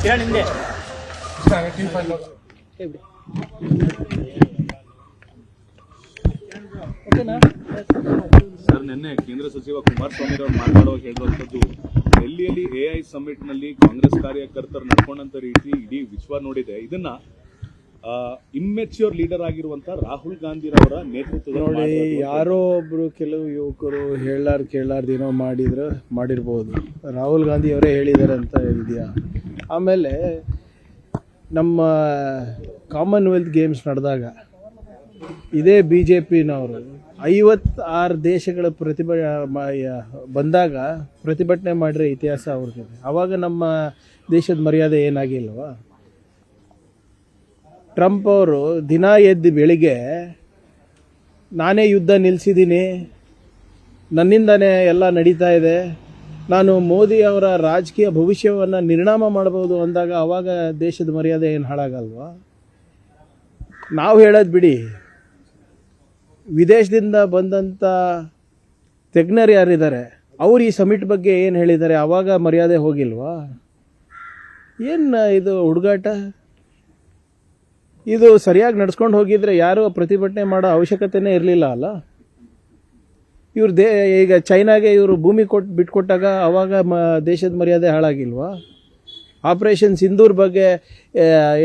Sir, ನಿನ್ನೆ ಕೇಂದ್ರ ಸಚಿವ ಕುಮಾರಸ್ವಾಮಿ ಅವರು ಮಾತನಾಡುವಾಗ ಹೇಳುವಂಥದ್ದು, ಡೆಲ್ಲಿಯಲ್ಲಿ AI ಸಮ್ಮಿಟ್ ನಲ್ಲಿ ಕಾಂಗ್ರೆಸ್ ಕಾರ್ಯಕರ್ತರು ನಡ್ಕೊಂಡಂತ ರೀತಿ ಇಡೀ ವಿಶ್ವ ನೋಡಿದೆ. ಇದನ್ನ ಇಮ್ಮೆಚ್ಯೂರ್ ಲೀಡರ್ ಆಗಿರುವಂತ ರಾಹುಲ್ ಗಾಂಧಿರವರ ನೇತೃತ್ವದ ನೋಡಿ, ಯಾರೋ ಒಬ್ರು ಕೆಲವು ಯುವಕರು ಕೇಳಾರ್ದೇನೋ ಮಾಡಿರ್ಬೋದು. ರಾಹುಲ್ ಗಾಂಧಿ ಅವರೇ ಹೇಳಿದ್ದಾರೆ ಅಂತ ಇದೆಯಾ? ಆಮೇಲೆ ನಮ್ಮ ಕಾಮನ್ವೆಲ್ತ್ ಗೇಮ್ಸ್ ನಡೆದಾಗ ಇದೇ BJPನವರು 56 ದೇಶಗಳ ಬಂದಾಗ ಪ್ರತಿಭಟನೆ ಮಾಡಿರೋ ಇತಿಹಾಸ ಅವ್ರಿಗಿದೆ. ಆವಾಗ ನಮ್ಮ ದೇಶದ ಮರ್ಯಾದೆ ಏನಾಗಿಲ್ವಾ? ಟ್ರಂಪ್ ಅವರು ದಿನ ಎದ್ದು ಬೆಳಿಗ್ಗೆ ನಾನೇ ಯುದ್ಧ ನಿಲ್ಲಿಸಿದ್ದೀನಿ, ನನ್ನಿಂದನೇ ಎಲ್ಲ ನಡೀತಾ ಇದೆ, ನಾನು ಮೋದಿ ಅವರ ರಾಜಕೀಯ ಭವಿಷ್ಯವನ್ನು ನಿರ್ಣಾಮ ಮಾಡ್ಬೋದು ಅಂದಾಗ ಆವಾಗ ದೇಶದ ಮರ್ಯಾದೆ ಏನು ಹಾಳಾಗಲ್ವಾ? ನಾವು ಹೇಳೋದು ಬಿಡಿ, ವಿದೇಶದಿಂದ ಬಂದಂಥ ತಜ್ಞರು ಯಾರಿದ್ದಾರೆ ಅವ್ರು ಈ ಸಮಿಟ್ ಬಗ್ಗೆ ಏನು ಹೇಳಿದ್ದಾರೆ, ಆವಾಗ ಮರ್ಯಾದೆ ಹೋಗಿಲ್ವಾ? ಏನು ಇದು ಹುಡುಗಾಟ? ಇದು ಸರಿಯಾಗಿ ನಡ್ಸ್ಕೊಂಡು ಹೋಗಿದ್ರೆ ಯಾರೂ ಪ್ರತಿಭಟನೆ ಮಾಡೋ ಅವಶ್ಯಕತೆನೇ ಇರಲಿಲ್ಲ ಅಲ್ಲ. ಇವ್ರು ಈಗ ಚೈನಾಗೆ ಇವರು ಭೂಮಿ ಬಿಟ್ಕೊಟ್ಟಾಗ ಆವಾಗ ದೇಶದ ಮರ್ಯಾದೆ ಹಾಳಾಗಿಲ್ವಾ? ಆಪರೇಷನ್ ಸಿಂಧೂರ್ ಬಗ್ಗೆ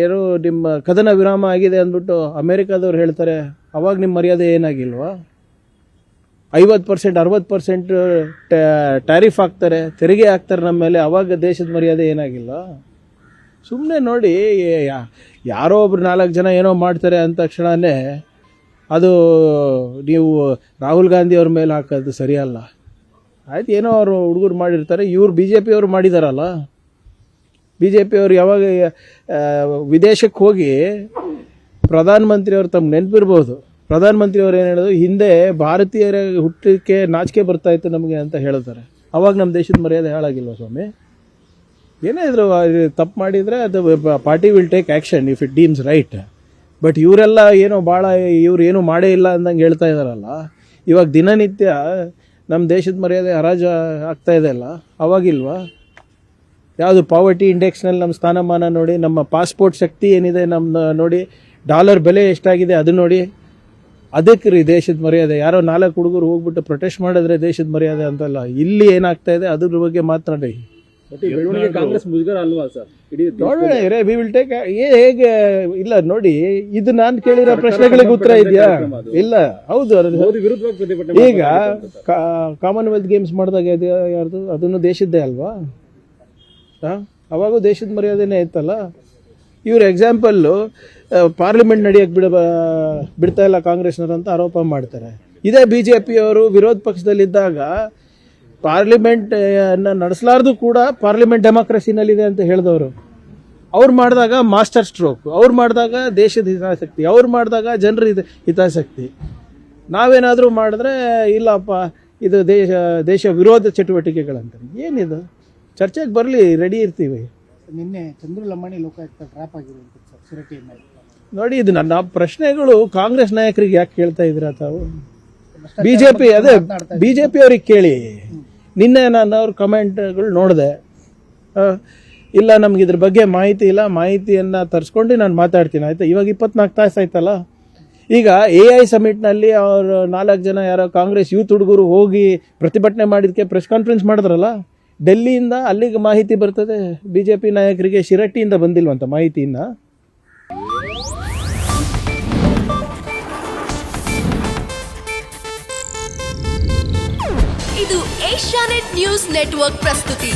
ಏನು ನಿಮ್ಮ ಕದನ ವಿರಾಮ ಆಗಿದೆ ಅಂದ್ಬಿಟ್ಟು ಅಮೇರಿಕಾದವ್ರು ಹೇಳ್ತಾರೆ, ಅವಾಗ ನಿಮ್ಮ ಮರ್ಯಾದೆ ಏನಾಗಿಲ್ವಾ? 50% 60% ಟ್ಯಾರಿಫ್ ಹಾಕ್ತಾರೆ, ತೆರಿಗೆ ಹಾಕ್ತಾರೆ ನಮ್ಮ ಮೇಲೆ, ಅವಾಗ ದೇಶದ ಮರ್ಯಾದೆ ಏನಾಗಿಲ್ಲ? ಸುಮ್ಮನೆ ನೋಡಿ, ಯಾರೋ ಒಬ್ರು 4 ಜನ ಏನೋ ಮಾಡ್ತಾರೆ ಅಂದ ತಕ್ಷಣವೇ ಅದು ನೀವು ರಾಹುಲ್ ಗಾಂಧಿ ಅವ್ರ ಮೇಲೆ ಹಾಕೋದು ಸರಿಯಲ್ಲ. ಆಯ್ತು, ಏನೋ ಅವರು ಹುಡುಗರು ಮಾಡಿರ್ತಾರೆ, ಇವ್ರು BJP ಅವರು ಮಾಡಿದಾರಲ್ಲ. BJP ಅವರು ಯಾವಾಗ ವಿದೇಶಕ್ಕೆ ಹೋಗಿ ಪ್ರಧಾನಮಂತ್ರಿಯವರು ತಮ್ಮ ನೆನಪಿರ್ಬೋದು, ಪ್ರಧಾನಮಂತ್ರಿಯವರು ಏನು ಹೇಳೋದು, ಹಿಂದೆ ಭಾರತೀಯರ ಹುಟ್ಟಕ್ಕೆ ನಾಚಿಕೆ ಬರ್ತಾಯಿತ್ತು ನಮಗೆ ಅಂತ ಹೇಳ್ತಾರೆ. ಅವಾಗ ನಮ್ಮ ದೇಶದ ಮರ್ಯಾದೆ ಹಾಳಾಗಿಲ್ವ ಸ್ವಾಮಿ? ಏನೇ ಇದ್ರು ತಪ್ಪು ಮಾಡಿದರೆ ಅದು party will take action if it deems right. But ಇವರೆಲ್ಲ ಏನೋ ಭಾಳ ಇವ್ರು ಏನೂ ಮಾಡೇ ಇಲ್ಲ ಅಂದಂಗೆ ಹೇಳ್ತಾ ಇದ್ದಾರಲ್ಲ. ಇವಾಗ ದಿನನಿತ್ಯ ನಮ್ಮ ದೇಶದ ಮರ್ಯಾದೆ ಹರಾಜು ಆಗ್ತಾ ಇದೆ ಅಲ್ಲ, ಅವಾಗಿಲ್ವಾ? ಯಾವುದು ಪಾವರ್ಟಿ ಇಂಡೆಕ್ಸ್ನಲ್ಲಿ ನಮ್ಮ ಸ್ಥಾನಮಾನ ನೋಡಿ, ನಮ್ಮ ಪಾಸ್ಪೋರ್ಟ್ ಶಕ್ತಿ ಏನಿದೆ ನಮ್ಮ ನೋಡಿ, ಡಾಲರ್ ಬೆಲೆ ಎಷ್ಟಾಗಿದೆ ಅದು ನೋಡಿ, ಅದಕ್ಕೆ ರೀ ದೇಶದ ಮರ್ಯಾದೆ. ಯಾರೋ 4 ಹುಡುಗರು ಹೋಗ್ಬಿಟ್ಟು ಪ್ರೊಟೆಸ್ಟ್ ಮಾಡಿದ್ರೆ ದೇಶದ ಮರ್ಯಾದೆ ಅಂತಲ್ಲ. ಇಲ್ಲಿ ಏನಾಗ್ತಾ ಇದೆ ಅದ್ರ ಬಗ್ಗೆ ಮಾತನಾಡಿ. ಕಾಂಗ್ರೆಸ್ ಮುಜುಗರ ಅಲ್ವಾ ಸರ್? ನೋಡೋಣ, ವಿ ವಿಲ್ ಟೇಕ್. ಹೇಗೆ ಇಲ್ಲ ನೋಡಿ, ಇದು ನಾನು ಕೇಳಿರೋ ಪ್ರಶ್ನೆಗಳಿಗೆ ಉತ್ತರ ಇದೆಯಾ? ಇಲ್ಲ. ಹೌದು, ಈಗ ಕಾಮನ್ವೆಲ್ತ್ ಗೇಮ್ಸ್ ಮಾಡಿದಾಗ ಯಾರ್ದು ಅದನ್ನು ದೇಶದ್ದೇ ಅಲ್ವಾ? ಅವಾಗೂ ದೇಶದ ಮರ್ಯಾದೆನೇ ಇತ್ತಲ್ಲ. ಇವ್ರ ಎಕ್ಸಾಂಪಲ್ಲು ಪಾರ್ಲಿಮೆಂಟ್ ನಡೆಯೋಕ್ಕೆ ಬಿಡ್ತಾ ಇಲ್ಲ ಕಾಂಗ್ರೆಸ್ನವ್ರು ಅಂತ ಆರೋಪ ಮಾಡ್ತಾರೆ. ಇದೇ BJPಯವರು ವಿರೋಧ ಪಕ್ಷದಲ್ಲಿದ್ದಾಗ ಪಾರ್ಲಿಮೆಂಟ್ ನಡೆಸಲಾರ್ದು ಕೂಡ ಪಾರ್ಲಿಮೆಂಟ್ ಡೆಮಾಕ್ರಸಿನಲ್ಲಿದೆ ಅಂತ ಹೇಳಿದವರು. ಅವ್ರು ಮಾಡಿದಾಗ ಮಾಸ್ಟರ್ ಸ್ಟ್ರೋಕ್, ಅವ್ರು ಮಾಡಿದಾಗ ದೇಶದ ಹಿತಾಸಕ್ತಿ, ಅವ್ರು ಮಾಡಿದಾಗ ಜನರ ಹಿತಾಸಕ್ತಿ. ನಾವೇನಾದರೂ ಮಾಡಿದ್ರೆ ಇಲ್ಲಪ್ಪ ಇದು ದೇಶ ವಿರೋಧ ಚಟುವಟಿಕೆಗಳಂತಾರೆ. ಏನಿದು? ಚರ್ಚೆಗೆ ಬರಲಿ, ರೆಡಿ ಇರ್ತೀವಿ. ನಿನ್ನೆ ಚಂದ್ರು ಲಂಬಾಣಿ ಲೋಕಾಯುಕ್ತ ಟ್ರ್ಯಾಪ್ ಆಗಿರುವಂಥದ್ದು ಸರ್, ಶಿರಟಿ ಮೇಲೆ ನೋಡಿ, ಇದು ನನ್ನ ಪ್ರಶ್ನೆಗಳು ಕಾಂಗ್ರೆಸ್ ನಾಯಕರಿಗೆ ಯಾಕೆ ಕೇಳ್ತಾ ಇದ್ದೀರಾ ತಾವು? BJP ಅವ್ರಿಗೆ ಕೇಳಿ. ನಿನ್ನೆ ನಾನು ಅವ್ರ ಕಮೆಂಟ್ಗಳು ನೋಡಿದೆ. ಇಲ್ಲ, ನಮ್ಗೆ ಇದ್ರ ಬಗ್ಗೆ ಮಾಹಿತಿ ಇಲ್ಲ, ಮಾಹಿತಿಯನ್ನು ತರಿಸ್ಕೊಂಡು ನಾನು ಮಾತಾಡ್ತೀನಿ ಆಯಿತಾ. ಇವಾಗ 24 ತಾಸು ಆಯ್ತಲ್ಲ. ಈಗ AI ಸಮಿಟ್ನಲ್ಲಿ ಅವರು 4 ಜನ ಯಾರೋ ಕಾಂಗ್ರೆಸ್ ಯೂತ್ ಹುಡುಗರು ಹೋಗಿ ಪ್ರತಿಭಟನೆ ಮಾಡಿದ್ದಕ್ಕೆ ಪ್ರೆಸ್ ಕಾನ್ಫರೆನ್ಸ್ ಮಾಡಿದ್ರಲ್ಲ, ಡೆಲ್ಲಿಯಿಂದ ಅಲ್ಲಿಗೆ ಮಾಹಿತಿ ಬರ್ತದೆ. BJP ನಾಯಕರಿಗೆ ಶಿರಟ್ಟಿಯಿಂದ ಬಂದಿಲ್ವಂತ ಮಾಹಿತಿಯಿಂದ. ಇದು ಏಷ್ಯಾನೆಟ್ ನ್ಯೂಸ್ ನೆಟ್ವರ್ಕ್ ಪ್ರಸ್ತುತಿ.